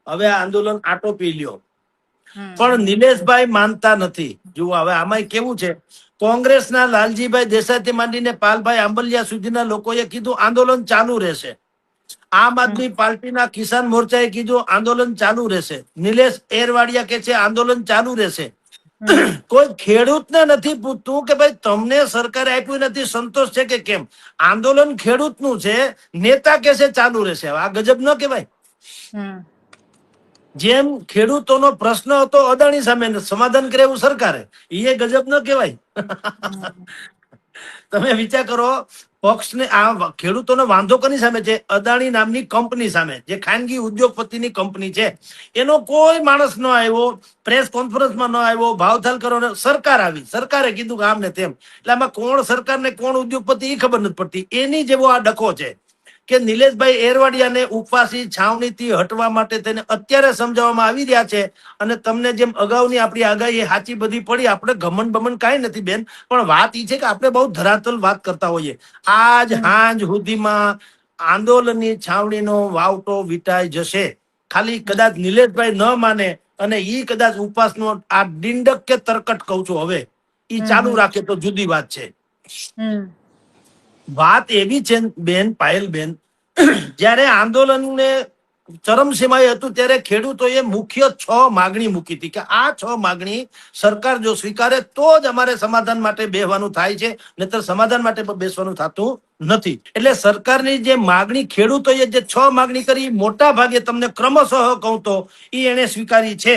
હવે આ આંદોલન આટોપી લ્યો. પણ નિલેશભાઈ માનતા નથી. જુઓ હવે આમાં કેવું છે, કોંગ્રેસના લાલજીભાઈ દેસાઈથી માંડીને પાલભાઈ આંબલિયા સુધીના લોકોએ કીધું આંદોલન ચાલુ રહેશે. આમ આદમી પાર્ટીના કિસાન મોરચાએ કીધું આંદોલન ચાલુ રહેશે. નિલેશ એરવાડિયા કે છે આંદોલન ચાલુ રહેશે. કોઈ ખેડૂતને નથી પૂછતું કે ભાઈ તમને સરકારે આપ્યું નથી, સંતોષ છે કે કેમ? આંદોલન ખેડૂતનું છે, નેતા કે છે ચાલુ રહેશે. આ ગજબ ન કહેવાય? જેમ ખેડૂતોનો પ્રશ્ન હતો અદાણી સામે, સમાધાન કરે એવું સરકારે, એ ગજબ ન કહેવાય? તમે વિચાર કરો, પક્ષને આ ખેડૂતોનો વાંધો કોની સામે છે? અદાણી નામની કંપની સામે, જે ખાનગી ઉદ્યોગપતિની કંપની છે. એનો કોઈ માણસ ન આવ્યો, પ્રેસ કોન્ફરન્સમાં ન આવ્યો, ભાવતાલ કરવાનો. સરકાર આવી, સરકારે કીધું કે આમ ને તેમ. એટલે આમાં કોણ સરકાર ને કોણ ઉદ્યોગપતિ એ ખબર નથી પડતી. એની જેવો આ ડખો છે કે નિલેશભાઈ એરવાડિયાને ઉપવાસી છાવણીથી હટવા માટે તેને અત્યારે સમજાવવામાં આવી રહ્યા છે. અને તમને જેમ અગાઉની આપણી આગાહી સાચી બધી પડી, આપણે ઘમંડ બમંડ કાંઈ નથી બેન, પણ વાત એ છે કે આપણે બહુ ધરાતલ વાત કરતા હોઈએ. આજ હાંજ સુધીમાં આંદોલનની છાવણીનો વાવટો વિટાઈ જશે. ખાલી કદાચ નિલેશભાઈ ન માને અને ઈ કદાચ ઉપવાસનો આ ડિંડક કે તરકટ કહું છું હવે ઈ ચાલુ રાખે તો જુદી વાત છે. વાત એવી છે બેન, પાયલબેન, જયારે આંદોલનને ચરમસીમાએ હતું ત્યારે ખેડૂતોએ મુખ્ય 6 માગણી મૂકી હતી કે આ 6 માગણી સરકાર જો સ્વીકારે તો જ અમારે સમાધાન માટે બેસવાનું થાય છે, નહીતર સમાધાન માટે બેસવાનું થતું નથી. એટલે સરકારની જે માગણી ખેડૂતોએ જે 6 માગણી કરી, મોટા ભાગે તમને ક્રમશઃ કહું તો એ એને સ્વીકારી છે.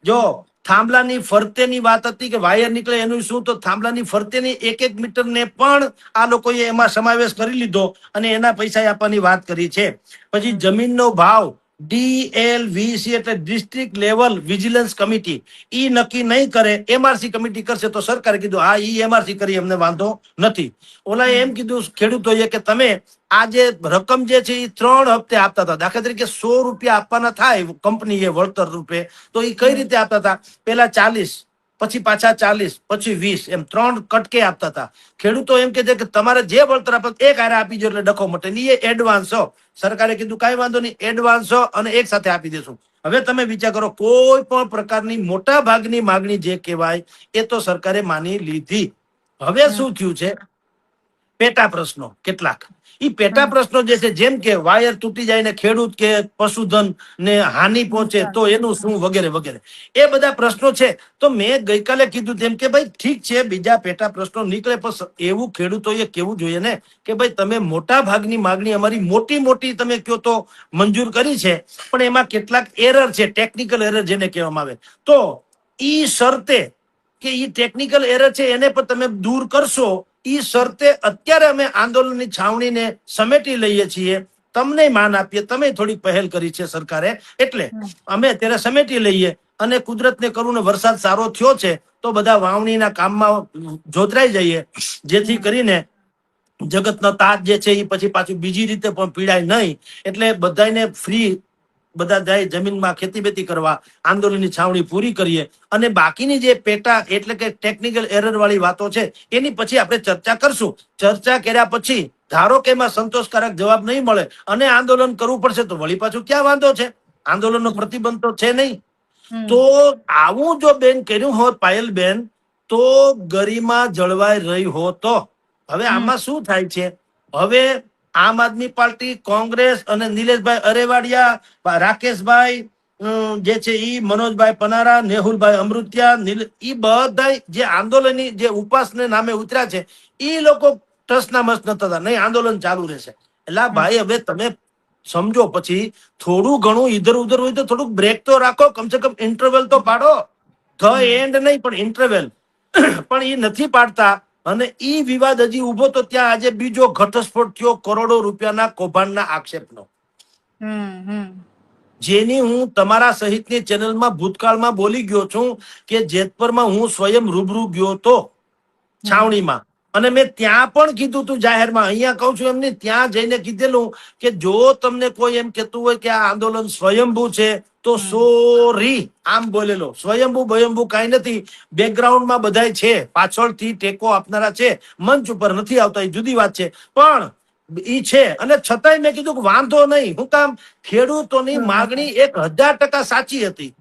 જો થાંભલાની ફરતેની વાત હતી કે વાયર નીકળે એનું શું, તો થાંભલાની ફરતેની 1-1 મીટર ને પણ આ લોકોએ એમાં સમાવેશ કરી લીધો અને એના પૈસા આપવાની વાત કરી છે. પછી જમીનનો ભાવ DLVC એટલે ડિસ્ટ્રિક્ટ લેવલ વિજિલન્સ કમિટી ઈ નક્કી નહીં કરે, MRC કમિટી કરશે. તો સરકારે કીધું હા ઈ MRC કરી, અમને વાંધો નથી. ઓલા એમ કીધું ખેડૂતોએ કે તમે આ જે રકમ જે છે એ 3 હપ્તે આપતા હતા. દાખલા તરીકે 100 રૂપિયા આપવાના થાય કંપનીએ વળતર રૂપે, તો એ કઈ રીતે આપતા હતા? પેલા 40, પછી પાછા 40, પછી 20, એમ 3 કટકે આપતા હતા. ખેડૂતો એમ કે છે કે તમારે જે વળતર આપે એક હારે આપી દો એટલે ડખો મટે. એ એડવાન્સો સરકારે કીધું કઈ વાંધો નહીં, એડવાન્સો અને એક સાથે આપી દેશું. હવે તમે વિચાર કરો, કોઈ પણ પ્રકારની મોટા ભાગની માગણી જે કહેવાય એ તો સરકારે માની લીધી. હવે શું થયું છે? પેટા પ્રશ્નો કેટલાક. ઈ પેટા પ્રશ્નો જે છે, જેમ કે વાયર તૂટી જાય ને ખેડૂત કે પશુધન ને હાનિ પહોંચે તો એનું શું, વગેરે વગેરે, એ બધા પ્રશ્નો છે. તો મેં ગઈકાલે કીધું તેમ કે ભાઈ ઠીક છે, બીજા પેટા પ્રશ્નો નીકળે, પણ એવું ખેડૂતોએ કેવું જોઈએ ને કે ભાઈ તમે મોટા ભાગની માગણી અમારી મોટી મોટી તમે કયો તો મંજૂર કરી છે, પણ એમાં કેટલાક એરર છે, ટેકનિકલ એરર જેને કહેવામાં આવે. તો ઈ શરતે કે ઈ ટેકનિકલ એરર છે એને પણ તમે દૂર કરશો, ઈ શરતે અત્યારે અમે આંદોલનની છાવણીને સમેટી લઈએ છીએ, તમને માન આપીએ, તમે થોડી પહેલ કરી છે સરકારે, એટલે અમે અત્યારે સમેટી લઈએ. અને કુદરતને કરું ને વરસાદ સારો થયો છે તો બધા વાવણીના કામમાં જોતરાઈ જઈએ, જેથી કરીને જગતનો તાજ જે છે એ પછી પાછું બીજી રીતે પણ પીડાય નહીં. એટલે બધાને ફ્રી બધા જાય જમીનમાં ખેતી બેતી કરવા, આંદોલનની છાવણી પૂરી કરીએ. અને બાકીની જે પેટા એટલે કે ટેકનિકલ એરર વાળી વાતો છે એની પછી આપણે ચર્ચા કરશું. ચર્ચા કર્યા પછી ધારો કે એમાં સંતોષકારક જવાબ નહીં મળે અને આંદોલન કરવું પડશે તો વળી પાછું ક્યાં વાંધો છે? આંદોલનનો પ્રતિબંધ તો છે નહીં. તો આવું જો બેન કર્યું હોત પાયલબેન, તો ગરિમા જળવાઈ રહી હોત. હવે આમાં શું થાય છે? હવે આમ આદમી પાર્ટી, કોંગ્રેસ અને નિલેશભાઈ અરેવાડિયા, રાકેશભાઈ જે છે ઈ, મનોજભાઈ પનારા, નેહુલભાઈ અમૃતિયા, ઈ બધા જે આંદોલનની જે ઉપવાસને નામે ઉતર્યા છે, ઈ લોકો ટસના મસ ન થતા, નહીં આંદોલન ચાલુ રહેશે. એટલે ભાઈ હવે તમે સમજો, પછી થોડું ઘણું ઈધર ઉધર હોય તો થોડુંક બ્રેક તો રાખો, કમસે કમ ઇન્ટરવેલ તો પાડો. એન્ડ નહીં પણ ઇન્ટરવેલ પણ એ નથી પાડતા. અને ઈ વિવાદ હજી ઉભો તો ત્યાં આજે બીજો ઘટસ્ફોટ થયો કરોડો રૂપિયાના કૌભાંડના આક્ષેપનો, જેની હું તમારા સહિતની ચેનલમાં ભૂતકાળમાં બોલી ગયો છું કે જેતપુરમાં હું સ્વયં રૂબરૂ ગયો તો છાવણીમાં, અને મેં ત્યાં પણ કીધું તું જાહેરમાં, અહીંયા કહું છું એમને, ત્યાં જઈને કીધેલું કે જો તમને કોઈ એમ કહેતું હોય કે આ આંદોલન સ્વયંભૂ છે તો સોરી, આમ બોલેલો. સ્વયંભૂ બયંભૂ કાંઈ નથી, બેકગ્રાઉન્ડમાં બધાય છે, પાછળથી ટેકો આપનારા છે, મંચ ઉપર નથી આવતા એ જુદી વાત છે. પણ ઈ છે. અને છતાંય મેં કીધું કે વાંધો નહીં. હું કામ? ખેડૂતોની માગણી 1000% સાચી હતી.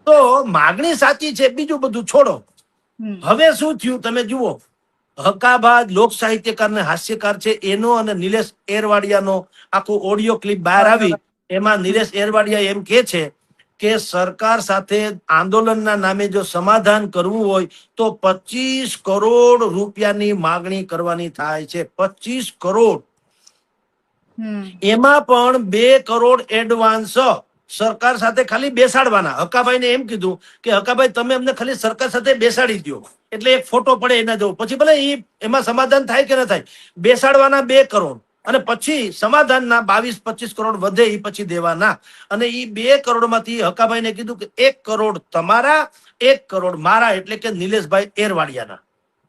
તો માગણી સાચી છે, બીજું બધું છોડો. હવે શું થયું તમે જુઓ. હકાબાદ લોક સાહિત્યકાર ને હાસ્યકાર છે એનો અને નિલેશ એરવાડિયાનો આખું ઓડિયો ક્લિપ બહાર આવી. એમાં નિલેશ એરવાડિયા એમ કે છે કે સરકાર સાથે આંદોલનના નામે જો સમાધાન કરવું હોય તો 25 કરોડ રૂપિયાની માગણી કરવાની થાય છે. 25 કરોડ. એમાં પણ 2 કરોડ એડવાન્સ સરકાર સાથે ખાલી બેસાડવાના. હકાભાઈને એમ કીધું કે હકાભાઈ તમે અમને ખાલી સરકાર સાથે બેસાડી દો, એટલે એક ફોટો પડે એના જવું, પછી ભલે એમાં સમાધાન થાય કે ન થાય, બેસાડવાના 2 કરોડ અને પછી સમાધાનના 22-25 કરોડ વધે એ પછી દેવાના. અને એ 2 કરોડમાંથી હકાભાઈને કીધું કે 1 કરોડ તમારા, 1 કરોડ મારા, એટલે કે નિલેશભાઈ એરવાડિયાના.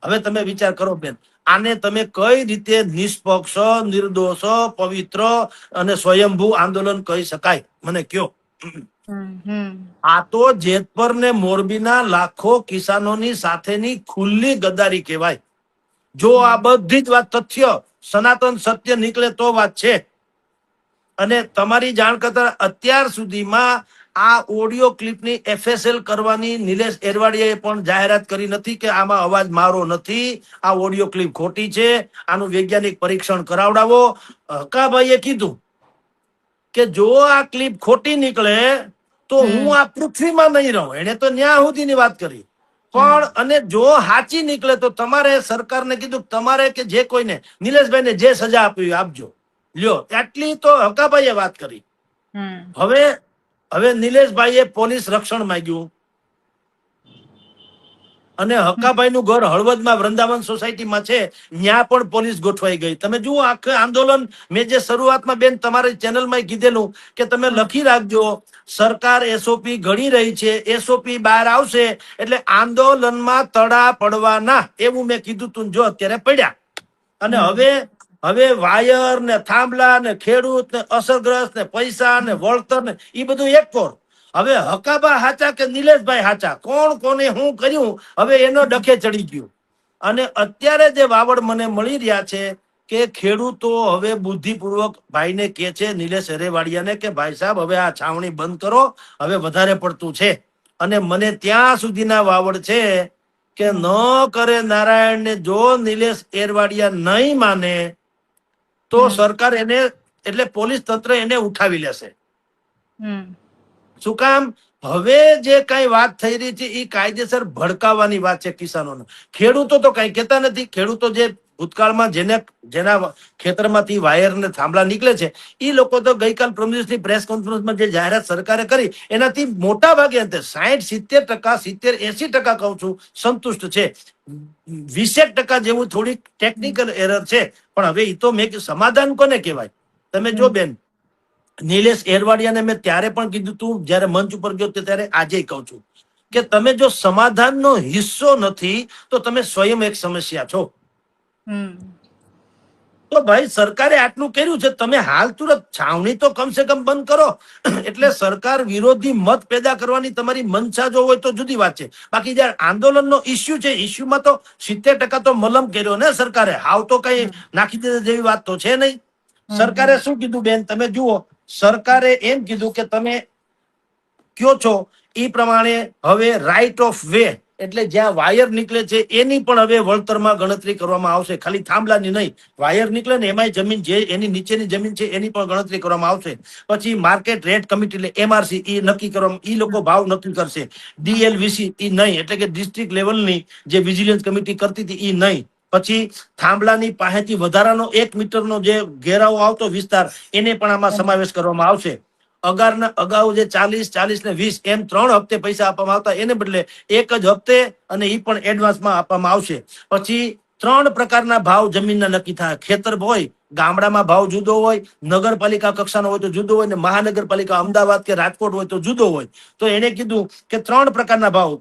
હવે તમે વિચાર કરો બેન, આને તમે કઈ રીતે નિષ્પક્ષ, નિર્દોષ, પવિત્ર અને સ્વયંભૂ આંદોલન કહી શકાય? મને કયો. આ તો જેતપર ને મોરબીના લાખો કિસાનોની સાથેની ખુલ્લી ગદ્દારી કહેવાય. જો આ બધી જ વાત તથ્ય સનાતન સત્ય નીકળે તો વાત છે. અને તમારી જાણ કરતા અત્યાર સુધીમાં આ ઓડિયો ક્લિપની FSL કરવાની નિલેશ એરવાડિયાએ પણ જાહેરાત કરી નથી કે આમાં અવાજ મારો નથી, આ ઓડિયો ક્લિપ ખોટી છે, આનું વૈજ્ઞાનિક પરીક્ષણ કરાવડાવો. હકાભાઈએ કીધું કે જો આ ક્લિપ ખોટી નીકળે તો હું આ પૃથ્વીમાં નહીં રહું. એને તો ન્યા સુધીની વાત કરી. પણ અને જો સાચી નીકળે તો તમારે સરકારને કીધું તમારે કે જે કોઈને નિલેશભાઈને જે સજા આપવી આપજો, લ્યો. આટલી તો હકાભાઈએ વાત કરી. હવે નિલેશભાઈએ પોલીસ રક્ષણ માંગ્યું અને હકાભાઈનું ઘર હળવદમાં વૃંદાવન સોસાયટીમાં છે, ત્યાં પણ પોલીસ ગોઠવાઈ ગઈ. તમે જુઓ આખું આંદોલન. મેં જે શરૂઆતમાં બેન તમારી ચેનલમાં કીધેલું કે તમે લખી રાખજો, સરકાર SOP ઘડી રહી છે, SOP બહાર આવશે એટલે આંદોલનમાં તડા પડવાના, એવું મેં કીધું તું. જો અત્યારે પડ્યા. અને હવે વાયર ને થાંભલા ને ખેડૂત ને અસરગ્રસ્ત ને પૈસા ને વળતર ને એ બધું એક કોર. હવે હકાબા હાચા કે નિલેશભાઈ હાચા, કોણ કોને શું કર્યું, હવે એનો ડખે ચડી ગયું. અને અત્યારે જે વાવડ મને મળી રહ્યા છે કે ખેડૂતો હવે બુદ્ધિપૂર્વક ભાઈને કે છે, નિલેશ એરવાડિયાને, કે ભાઈ સાહેબ હવે આ છાવણી બંધ કરો, હવે વધારે પડતું છે. અને મને ત્યાં સુધીના વાવડ છે કે ન કરે નારાયણ ને જો નિલેશ એરવાડિયા નહીં માને તો સરકાર એને, એટલે પોલીસ તંત્ર એને ઉઠાવી લેશે. શું કામ? હવે જે કઈ વાત થઈ રહી છે એ કાયદેસર ભડકાવવાની વાત છે કિસાનોને. ખેડૂતો તો કઈ કહેતા નથી. ખેડૂતો જે ભૂતકાળમાં જેના ખેતરમાંથી વાયર ને થાંભલા નીકળે છે એ લોકો તો ગઈકાલ પ્રમદિવસની પ્રેસ કોન્ફરન્સમાં જે જાહેરાત સરકારે કરી એનાથી મોટા ભાગે 60-70%, 70-80% કહું છું સંતુષ્ટ છે. 20% જેવું થોડીક ટેકનિકલ એરર છે. પણ હવે એ તો મેં સમાધાન કોને કહેવાય? તમે જો બેન, નિલેશ એરવાડિયાને મેં ત્યારે પણ કીધું તું જયારે મંચ ઉપર ગયો ત્યારે આજે કહું છું કે તમે જો સમાધાનનો હિસ્સો નથી તો તમે સ્વયં એક સમસ્યા છો. તો ભાઈ સરકારે આટલું કર્યું છે, તમે હાલ તુરંત છાવણી તો કમસે કમ બંધ કરો. એટલે સરકાર વિરોધી મત પેદા કરવાની તમારી મનસા જો હોય તો જુદી વાત છે. બાકી જયારે આંદોલનનો ઇસ્યુ છે, ઇસ્યુમાં તો 70% તો મલમ કર્યો ને સરકારે. હાવ તો કઈ નાખી દે જેવી વાત તો છે નહીં. સરકારે શું કીધું બેન તમે જુઓ, સરકારે એમ કીધું કે તમે કયો છો એ પ્રમાણે હવે રાઈટ ઓફ વે, એટલે જ્યાં વાયર નીકળે છે એની પણ હવે વળતરમાં ગણતરી કરવામાં આવશે. ખાલી થાંભલાની નહીં, વાયર નીકળે ને એમાંય જમીન જે એની નીચેની જમીન છે એની પણ ગણતરી કરવામાં આવશે. પછી માર્કેટ રેટ કમિટી એટલે MRC એ નક્કી કરવામાં, એ લોકો ભાવ નક્કી કરશે. DLVC એ નહીં, એટલે કે ડિસ્ટ્રિક્ટ લેવલની જે વિજિલન્સ કમિટી કરતી હતી એ નહીં. પછી થાંભલાની પાસેથી વધારાનો 1 મીટરનો જે ઘેરાવો આવતો વિસ્તાર એને પણ આમાં સમાવેશ કરવામાં આવશે. અગાઉ જે 40 ને 20 એમ 3 હપ્તે પૈસા આપવામાં આવતા એને બદલે 1 જ હપ્તે અને એ પણ એડવાન્સમાં આપવામાં આવશે. પછી 3 પ્રકારના ભાવ જમીનના નક્કી થાય. ખેતર હોય, ગામડામાં ભાવ જુદો હોય, નગરપાલિકા કક્ષાનો હોય તો જુદો હોય, ને મહાનગરપાલિકા અમદાવાદ કે રાજકોટ હોય તો જુદો હોય. તો એને કીધું કે 3 પ્રકારના ભાવ,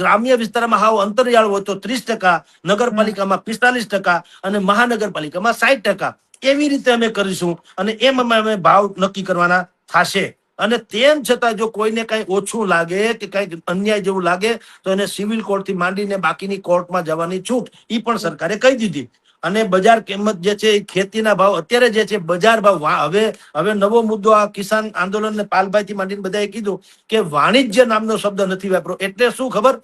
ગ્રામ્ય વિસ્તારમાં હાવ અંતરિયાળ હોય તો 30%, નગરપાલિકામાં 45% અને મહાનગરપાલિકામાં 60%. એવી રીતે અમે કરીશું અને એમ અમે ભાવ નક્કી કરવાના થશે. અને તેમ છતાં જો કોઈને કઈ ઓછું લાગે કે કઈ અન્યાય જેવું લાગે તો એને સિવિલ કોર્ટથી માંડીને બાકીની કોર્ટમાં જવાની છૂટ એ પણ સરકારે કહી દીધી. અને બજાર કિંમત જે છે એ ખેતીના ભાવ અત્યારે જે છે બજાર ભાવ હવે નવો મુદ્દો આ કિસાન આંદોલન ને પાલભાઈ થી માંડીને બધાએ કીધું કે વાણિજ્ય નામનો શબ્દ નથી વાપરો. એટલે શું ખબર,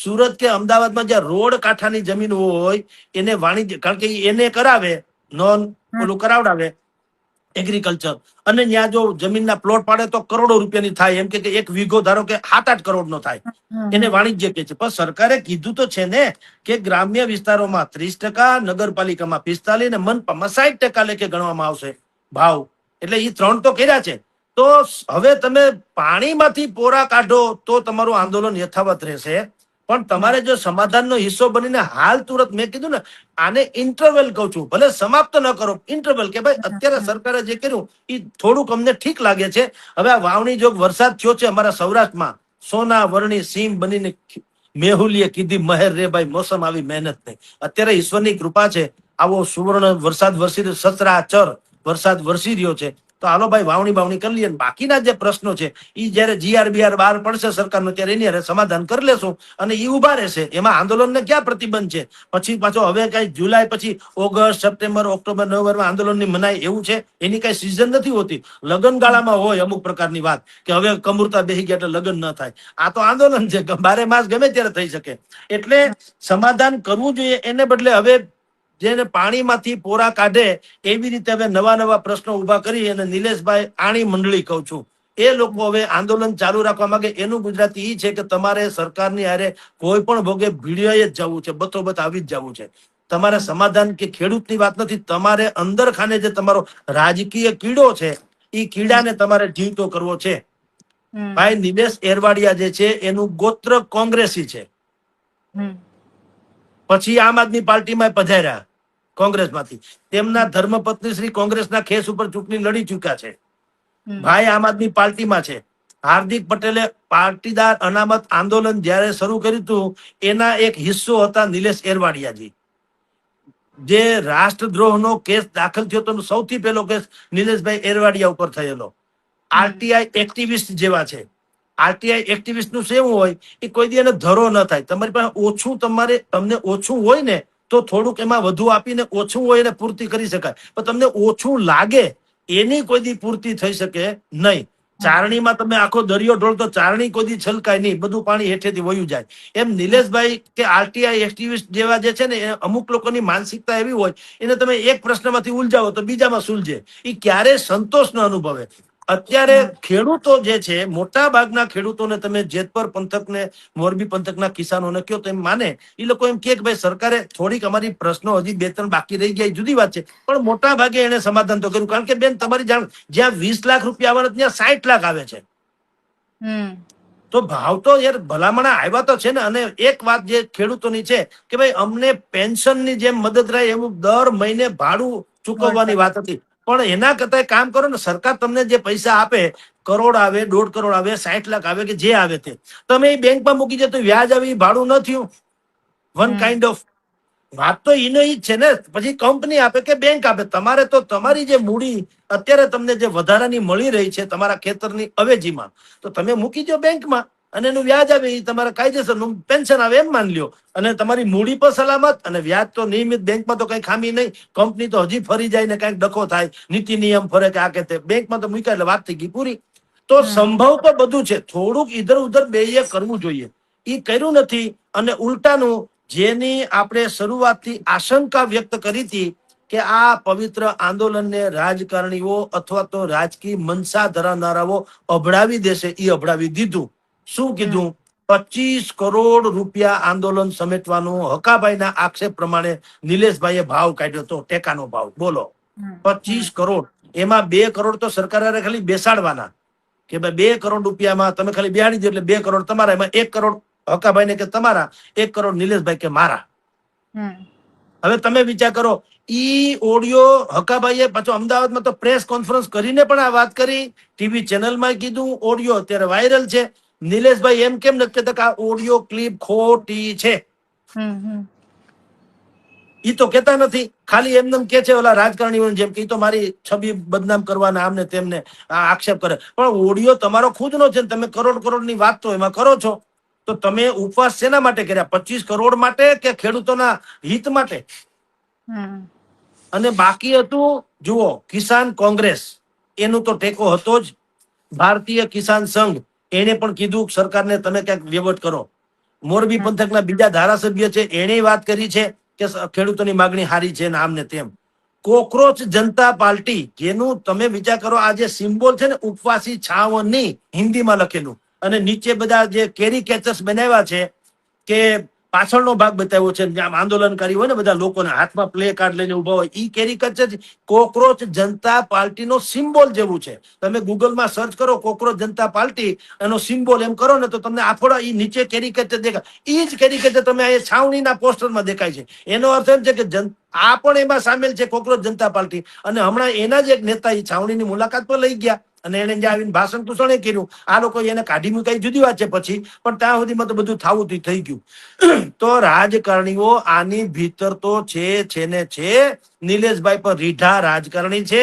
સુરત કે અમદાવાદમાં જ્યાં રોડ કાંઠાની જમીન હોય એને વાણિજ્ય, કારણ કે એને કરાવે નોન ઓલું કરાવડાવે એગ્રીકલ્ચર, અને ત્યાં જો જમીનના પ્લોટ પાડે તો કરોડો રૂપિયાની થાય. એમ કે એક વીઘો ધારો કે 7-8 કરોડ નો થાય, એને વાણિજ્ય કે છે. પણ સરકારે કીધું તો છે ને કે ગ્રામ્ય વિસ્તારોમાં 30%, નગરપાલિકામાં 45% ને મનપામાં 60% લેખે ગણવામાં આવશે ભાવ. એટલે એ 3 તો કર્યા છે. તો હવે તમે પાણીમાંથી પોરા કાઢો તો તમારું આંદોલન યથાવત રહેશે. પણ તમારે જો સમાધાનનો હિસ્સો બનીને હાલ તુરંત, મેં કીધું ને આને ઇન્ટરવેલ કહું છું, ભલે સમાપ્ત ન કરો, ઇન્ટરવેલ કે ભાઈ અત્યારે સરકારે જે કર્યું એ થોડુંક અમને ઠીક લાગે છે. હવે આ વાવણી જો વરસાદ થયો છે અમારા સૌરાષ્ટ્રમાં, સોના વરણી સીમ બનીને મેહુલીએ કીધી મહેર રે ભાઈ, મોસમ આવી મહેનત નહીં. અત્યારે ઈશ્વરની કૃપા છે, આવો સુવર્ણ વરસાદ વરસી રહ્યો, સચરાચર વરસાદ વરસી રહ્યો છે. તો હાલો ભાઈ વાવણી કરી લઈએ. બાકીના જે પ્રશ્નો છે એ જયારે GR બહાર પડશે સરકારનો ત્યારે એની સમાધાન કરી લેશું અને એ ઉભા રહેશે. એમાં આંદોલનને ક્યાં પ્રતિબંધ છે? પછી પાછો હવે કઈ જુલાઈ પછી ઓગસ્ટ, સપ્ટેમ્બર, ઓક્ટોબર, નવેમ્બરમાં આંદોલનની મનાય એવું છે? એની કઈ સિઝન નથી હોતી. લગ્ન ગાળામાં હોય અમુક પ્રકારની વાત કે હવે કમુરતા બેસી ગયા એટલે લગ્ન ન થાય. આ તો આંદોલન છે, 12 માસ ગમે ત્યારે થઈ શકે. એટલે સમાધાન કરવું જોઈએ. એને બદલે હવે જેને પાણીમાંથી પોરા કાઢે એવી રીતે હવે નવા પ્રશ્નો ઉભા કરી અને નિલેશભાઈ આણી મંડળી કહું છું, એ લોકો હવે આંદોલન ચાલુ રાખવા માંગે. એનું ગુજરાતી એ છે કે તમારે સરકારની હારે કોઈ પણ ભોગે ભીડિયાએ જ જવું છે, બતોબત આવી જ જવું છે. તમારે સમાધાન કે ખેડૂતની વાત નથી, તમારે અંદર ખાને જે તમારો રાજકીય કીડો છે એ કીડાને તમારે જીવતો કરવો છે. ભાઈ નિલેશ એરવાડિયા જે છે એનું ગોત્ર કોંગ્રેસી છે, પછી આમ આદમી પાર્ટીમાં પધાર્યા કોંગ્રેસમાંથી. તેમના ધર્મપત્ની શ્રી કોંગ્રેસના ખેસ ઉપર ચૂંટણી લડી ચુક્યા છે. ભાઈ આમ આદમી પાર્ટીમાં છે. હાર્દિક પટેલે પાટીદાર અનામત આંદોલન જયારે શરૂ કર્યું હતું એના એક હિસ્સો હતા નિલેશ એરવાડિયાજી. જે રાષ્ટ્રદ્રોહનો કેસ દાખલ થયો હતો, સૌથી પહેલો કેસ નિલેશભાઈ એરવાડિયા ઉપર થયેલો. RTI એક્ટિવિસ્ટ જેવા છે. RTI એક્ટિવિસ્ટ નું સેવું હોય એ કોઈ દી એને ધરો ન થાય. તમારી પાસે ઓછું, તમને ઓછું હોય ને તો થોડુંક એમાં વધુ આપીને ઓછું હોય એને પૂર્તિ કરી શકાય. પણ તમને ઓછું લાગે એની કોઈ દી પૂર્તિ થઈ શકે નહીં. ચારણીમાં તમે આખો દરિયો ઢોળતો ચારણી કોઈ દી છલકાય નહીં, બધું પાણી હેઠેથી વયું જાય. એમ નિલેશભાઈ કે RTI એક્ટિવિસ્ટ જેવા જે છે ને, અમુક લોકોની માનસિકતા એવી હોય, એને તમે એક પ્રશ્નમાંથી ઉલઝાવો તો બીજામાં સુલझे, એ ક્યારે સંતોષ ન અનુભવે. અત્યારે ખેડૂતો જે છે, મોટા ભાગના ખેડૂતોને તમે જેતપર પંથકને, મોરબી પંથકના કિસાનોને કયો તો એમ માને. એ લોકો એમ કે ભાઈ સરકારે થોડીક અમારી પ્રશ્નો હજી 2-3 બાકી રહી ગયા, જુદી વાત છે, પણ મોટા ભાગે એને સમાધાન તો કર્યું. કારણ કે બેન તમારી જાણ, જ્યાં 20 લાખ રૂપિયા આવવાના ત્યાં 60 લાખ આવે છે. તો ભાવ તો યાર ભલામણા આવ્યા તો છે ને. અને એક વાત જે ખેડૂતોની છે કે ભાઈ અમને પેન્શનની જેમ મદદ રહે એવું દર મહિને ભાડું ચૂકવવાની વાત હતી. પણ એના કરતા કામ કરો ને, સરકાર તમને જે પૈસા આપે, કરોડ આવે, 1.5 કરોડ આવે, 60 લાખ આવે કે જે આવે તે, તમે એ બેંકમાં મૂકી જાય તો વ્યાજ આવી, ભાડું ન થયું. વન કાઇન્ડ ઓફ વાત તો એનો જ છે ને. પછી કંપની આપે કે બેંક આપે, તમારે તો તમારી જે મૂડી અત્યારે તમને જે વધારાની મળી રહી છે તમારા ખેતરની અવેજીમાં, તો તમે મૂકી દો બેંકમાં અને એનું વ્યાજ આવે, એ તમારા કાયદેસરનું પેન્શન આવે એમ માની લ્યો. અને તમારી મૂડી પણ સલામત અને વ્યાજ તો નિયમિત. બેંકમાં તો કઈ ખામી નહીં. કંપની તો હજી ફરી જાય ને કઈક ડખો થાય, નીતિ નિયમ ફરે કે આ કે તે, બેંકમાં તો મૂક્યા એટલે વાત થઈ ગઈ પૂરી. તો સંભવ તો બધું છે, થોડુંક ઇધર ઉધર બેય કરવું જોઈએ. એ કર્યું નથી. અને ઉલટાનું જેની આપણે શરૂઆતથી આશંકા વ્યક્ત કરી હતી કે આ પવિત્ર આંદોલનને રાજકારણીઓ અથવા તો રાજકીય મનસા ધરાવનારાઓ અભડાવી દેશે, એ અભડાવી દીધું. શું કીધું? 25 કરોડ રૂપિયા આંદોલન સમેટવાનું હકાભાઈના આક્ષેપ પ્રમાણે નિલેશભાઈએ ભાવ કાઢ્યો હતો, ટેકાનો ભાવ. બોલો, 25 કરોડ. એમાં 2 કરોડ તો સરકારે ખાલી બેસાડવાના કે ભાઈ 2 કરોડ રૂપિયામાં તમે ખાલી બેહાડી દો એટલે 2 કરોડ તમારા. એમાં 1 કરોડ હકાભાઈ ને કે તમારા, 1 કરોડ નિલેશભાઈ કે મારા. હવે તમે વિચાર કરો, ઈ ઓડિયો હકાભાઈએ પાછો અમદાવાદમાં તો પ્રેસ કોન્ફરન્સ કરીને પણ આ વાત કરી, ટીવી ચેનલમાં કીધું, ઓડિયો અત્યારે વાયરલ છે. નિલેશભાઈ એમ કેમ નથી કહેતા કે આ ઓડિયો ક્લિપ ખોટી છે? ઈ તો કેતા નથી, ખાલી એમને કે છે ઓલા રાજકારણીઓને જેમ કે તો મારી છબી બદનામ કરવાના આમને તેમને આક્ષેપ કરે. પણ ઓડિયો તમારો ખુદનો છે, તમે કરોડની વાત તો એમાં કરો છો. તો તમે ઉપવાસ શેના માટે કર્યા? 25 કરોડ માટે કે ખેડૂતોના હિત માટે? હમ અને બાકી હતું જુઓ કિસાન કોંગ્રેસ, એનું તો ટેકો હતો જ. ભારતીય કિસાન સંઘ એને પણ કીધું સરકારને તમે ક્યાંક વહીવટ કરો. મોરબી હમ પંથકના બીજા ધારાસભ્ય છે એને વાત કરી છે કે ખેડૂતોની માગણી હારી છે ને આમ ને તેમ. કોકરોચ જનતા પાર્ટી, જેનું તમે વિચાર કરો, આ જે સિમ્બોલ છે ને ઉપવાસી છાવની હિન્દીમાં લખેલું, અને નીચે બધા જે કેરી કેચર્સ બનાવ્યા છે કે પાછળનો ભાગ બતાવ્યો છે આમ આંદોલનકારી હોય ને બધા લોકોને હાથમાં પ્લે કાર્ડ લઈને ઉભા હોય, ઈ કેરી કેચર કોકરોચ જનતા પાર્ટીનો સિમ્બોલ જેવું છે. તમે ગૂગલમાં સર્ચ કરો કોકરોચ જનતા પાર્ટી એનો સિમ્બોલ એમ કરો ને તો તમને આફોડા ઈ નીચે કેરીકેચર દેખાય. ઈ જ કેરીકેચર તમે અહીંયા છાવણીના પોસ્ટરમાં દેખાય છે. એનો અર્થ એમ છે કે આ પણ એમાં સામેલ છે કોકરોચ જનતા પાર્ટી. અને હમણાં એના જ એક નેતા ઈ છાવણીની મુલાકાત પર લઈ ગયા અને એને ત્યાં આવીને ભાષણ તૂષણ કર્યું. આ લોકો એને કાઢી મૂકાઈ જુદી વાત છે પછી, પણ ત્યાં સુધીમાં તો બધું થાવું થઈ ગયું. તો રાજકારણીઓ આની ભીતર તો છે ને છે. નિલેશભાઈ પર રીઢા રાજકારણી છે.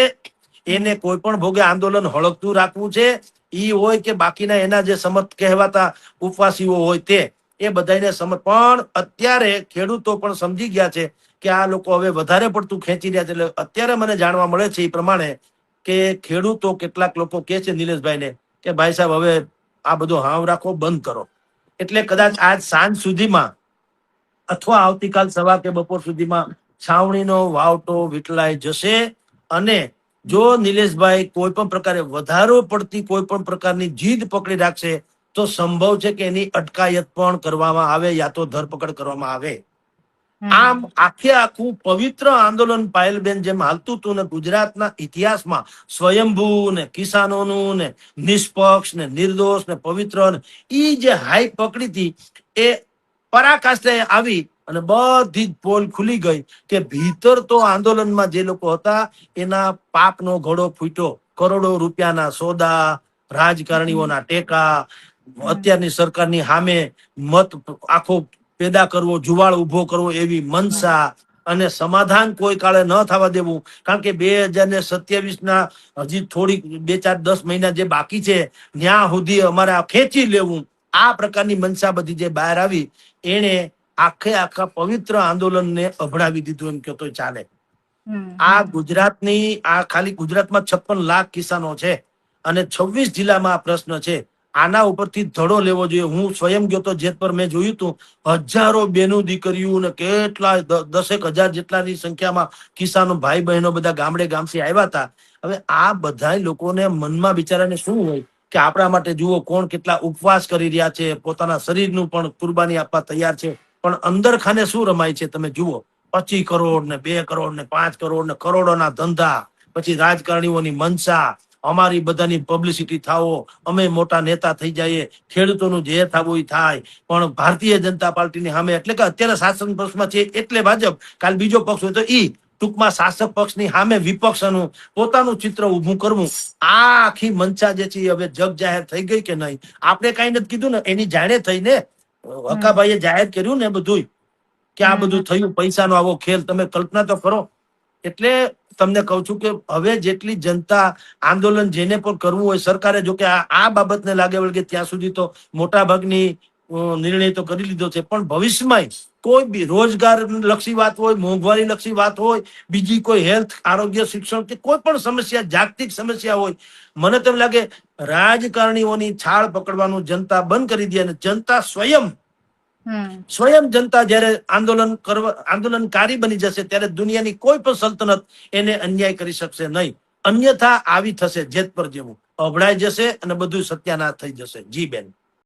એને કોઈ પણ ભોગે આંદોલન હળગતું રાખવું છે. ઈ હોય કે બાકીના એના જે સમર્થ કહેવાતા ઉપવાસીઓ હોય તે, એ બધાને પણ અત્યારે ખેડૂતો પણ સમજી ગયા છે કે આ લોકો હવે વધારે પડતું ખેંચી રહ્યા છે. એટલે અત્યારે મને જાણવા મળે છે એ પ્રમાણે કે ખેડૂતો કેટલાક લોકો કે છે નિલેશભાઈને કે ભાઈ સાહેબ હવે આ બધું હાવ રાખો, બંધ કરો. એટલે કદાચ આજ સાંજ સુધીમાં અથવા આવતીકાલ સવાર કે બપોર સુધીમાં છાવણીનો વાવટો વીટલાઈ જશે. અને જો નિલેશભાઈ કોઈ પણ પ્રકારે વધારો પડતી કોઈ પણ પ્રકારની જીદ પકડી રાખશે તો સંભવ છે કે એની અટકાયત પણ કરવામાં આવે યા તો ધરપકડ કરવામાં આવે. આમ આખે આખું પવિત્ર આંદોલન પાયલબેન જેમ હાલતું હતું ને ગુજરાતના ઇતિહાસમાં સ્વયંભૂ ને કિસાનોનું ને નિષ્પક્ષ ને નિર્દોષ ને પવિત્ર ને ઈ જે હાઈ પકડી હતી એ પરાકાષ્ઠે આવી અને બધી જ પોલ ખુલી ગઈ કે ભીતર તો આંદોલનમાં જે લોકો હતા એના પાપનો ઘડો ફૂટ્યો. કરોડો રૂપિયાના સોદા, રાજકારણીઓના ટેકા, અત્યારની સરકારની સામે મત આખો પેદા કરવો, જુવાળ ઉભો કરવો એવી મનસા, અને સમાધાન કોઈ કાળે ન થવા દેવું. કારણ કે 2027 ના હજી થોડીક 2-4-10 મહિના જે બાકી છે ત્યાં સુધી અમારે ખેંચી લેવું, આ પ્રકારની મનસા બધી જે બહાર આવી એને આખે આખા પવિત્ર આંદોલનને અભડાવી દીધું એમ કહેતો ચાલે. આ ગુજરાતની આ ખાલી ગુજરાતમાં 56 લાખ કિસાનો છે અને 26 જિલ્લામાં આ પ્રશ્ન છે. આના ઉપરથી ધડો લેવો જોઈએ. હું સ્વયં ગયો તો જેતપર, મેં જોયું હતું હજારો બેનો દીકરીઓ ને કેટલા 10,000 જેટલાની સંખ્યામાં કિસાનો ભાઈ બહેનો બધા ગામડે ગામથી આવ્યા હતા. હવે આ બધા લોકોને મનમાં બિચારાને શું હોય કે આપણા માટે જુઓ કોણ કેટલા ઉપવાસ કરી રહ્યા છે, પોતાના શરીરનું પણ કુરબાની આપવા તૈયાર છે, પણ અંદર ખાને શું રમાય છે તમે જુઓ. 25 કરોડ ને 2 કરોડ ને 5 કરોડ ને કરોડોના ધંધા, પછી રાજકારણીઓની મનસા, અમારી બધાની પબ્લિસિટી થાવો, અમે મોટા નેતા થઈ જઈએ, ખેડૂતોનું જે થવું એ થાય. પણ ભારતીય જનતા પાર્ટીની સામે, એટલે કે અત્યારે શાસન પક્ષમાં છે એટલે ભાજપ, કાલ બીજો પક્ષ હોય તો ઈ, ટૂંકમાં શાસક પક્ષની સામે વિપક્ષનું પોતાનું ચિત્ર ઉભું કરવું. આ આખી મનસા જે છે હવે જગ જાહેર થઈ ગઈ કે નહીં, આપણે કઈ નથી કીધું ને, એની જાણે થઈને હકાભાઈએ જાહેર કર્યું ને બધું કે આ બધું થયું, પૈસાનો આવો ખેલ, તમે કલ્પના તો કરો. એટલે તમને કહું છું કે હવે જેટલી જનતા આંદોલન જેને પણ કરવું હોય, સરકારે જો કે આ બાબતને લાગે વળગે ત્યાં સુધી તો મોટા ભાગની નિર્ણય તો કરી લીધો છે, પણ ભવિષ્યમાં કોઈ બી રોજગાર લક્ષી વાત હોય, મોંઘવારી લક્ષી વાત હોય, બીજી કોઈ હેલ્થ, આરોગ્ય, શિક્ષણ કે કોઈ પણ સમસ્યા, જાગતિક સમસ્યા હોય, મને તેમ લાગે રાજકારણીઓની છાળ પકડવાનું જનતા બંધ કરી દે અને જનતા સ્વયં જનતા જયારે આંદોલનકારી બની જશે ત્યારે દુનિયાની કોઈ પણ સલ્તનત એને અન્યાય કરી શકશે નહીં. અન્યથા આવી થશે જેતપર જેવું, અભડાઈ જશે અને બધું સત્યાનાશ થઈ જશે. જી બેન.